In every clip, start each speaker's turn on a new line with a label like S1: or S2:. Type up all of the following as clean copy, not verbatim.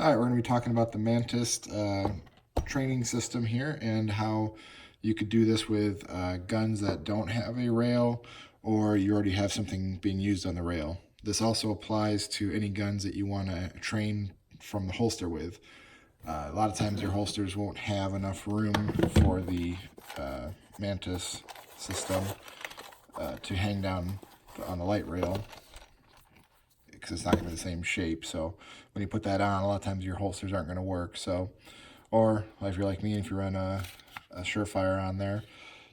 S1: All right, we're going to be talking about the Mantis training system here and how you could do this with guns that don't have a rail or you already have something being used on the rail. This also applies to any guns that you want to train from the holster with. A lot of times your holsters won't have enough room for the Mantis system to hang down on the light rail, because it's not going to be the same shape. So when you put that on, a lot of times your holsters aren't going to work. So, or if you're like me, if you run a Surefire on there,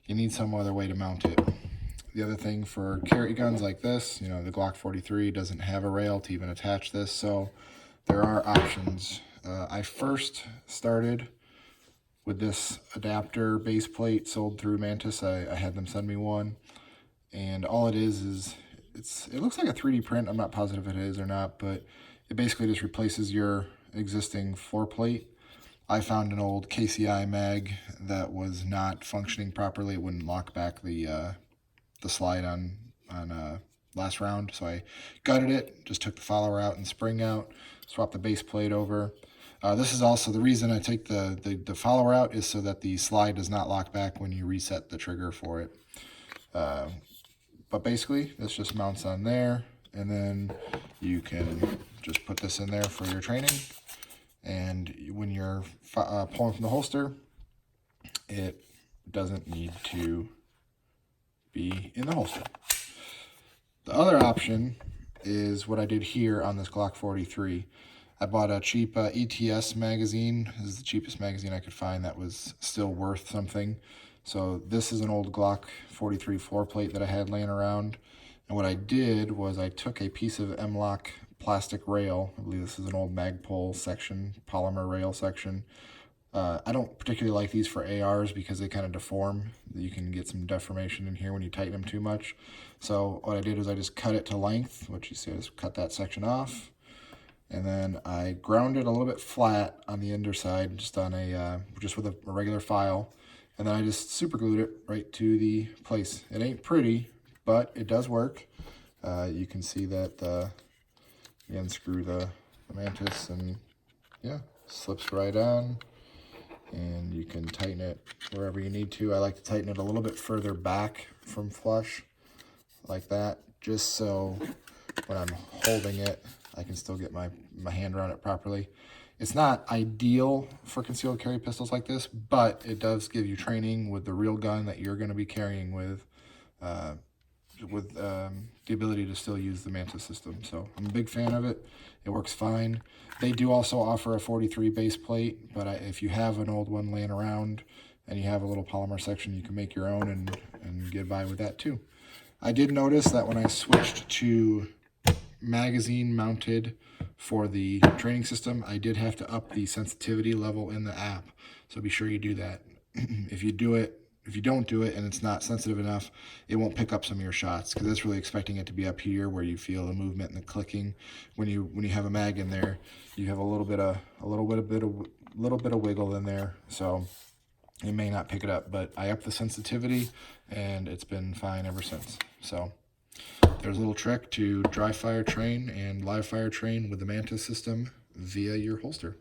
S1: you need some other way to mount it. The other thing for carry guns like this, you know, the Glock 43 doesn't have a rail to even attach this, so there are options. I first started with this adapter base plate sold through Mantis. I had them send me one, and all it is it looks like a 3D print. I'm not positive if it is or not, but it basically just replaces your existing floor plate. I found an old KCI mag that was not functioning properly. It wouldn't lock back the slide on last round, so I gutted it, just took the follower out and spring out, swapped the base plate over. This is also the reason I take the follower out, is so that the slide does not lock back when you reset the trigger for it. But basically, this just mounts on there, and then you can just put this in there for your training. And when you're pulling from the holster, it doesn't need to be in the holster. The other option is what I did here on this Glock 43. I bought a cheap ETS magazine. This is the cheapest magazine I could find that was still worth something. So this is an old Glock 43 floor plate that I had laying around. And what I did was I took a piece of M-LOK plastic rail. I believe this is an old Magpul section, polymer rail section. I don't particularly like these for ARs because they kind of deform. You can get some deformation in here when you tighten them too much. So what I did was I just cut it to length, which you see I just cut that section off. And then I ground it a little bit flat on the underside, just on just with a regular file. And then I just super glued it right to the place. It ain't pretty, but it does work. You can see that you unscrew the Mantis, and yeah, slips right on. And you can tighten it wherever you need to. I like to tighten it a little bit further back from flush, like that, just so when I'm holding it, I can still get my hand around it properly. It's not ideal for concealed carry pistols like this, but it does give you training with the real gun that you're going to be carrying with the ability to still use the Mantis system. So I'm a big fan of it. It works fine. They do also offer a 43 base plate, but if you have an old one laying around and you have a little polymer section, you can make your own and get by with that too. I did notice that when I switched to magazine mounted for the training system, I did have to up the sensitivity level in the app. So be sure you do that. If you don't do it and it's not sensitive enough, it won't pick up some of your shots, because it's really expecting it to be up here where you feel the movement and the clicking. When you have a mag in there, you have a little bit of wiggle in there, so it may not pick it up. But I upped the sensitivity and it's been fine ever since. So there's a little trick to dry fire train and live fire train with the Mantis system via your holster.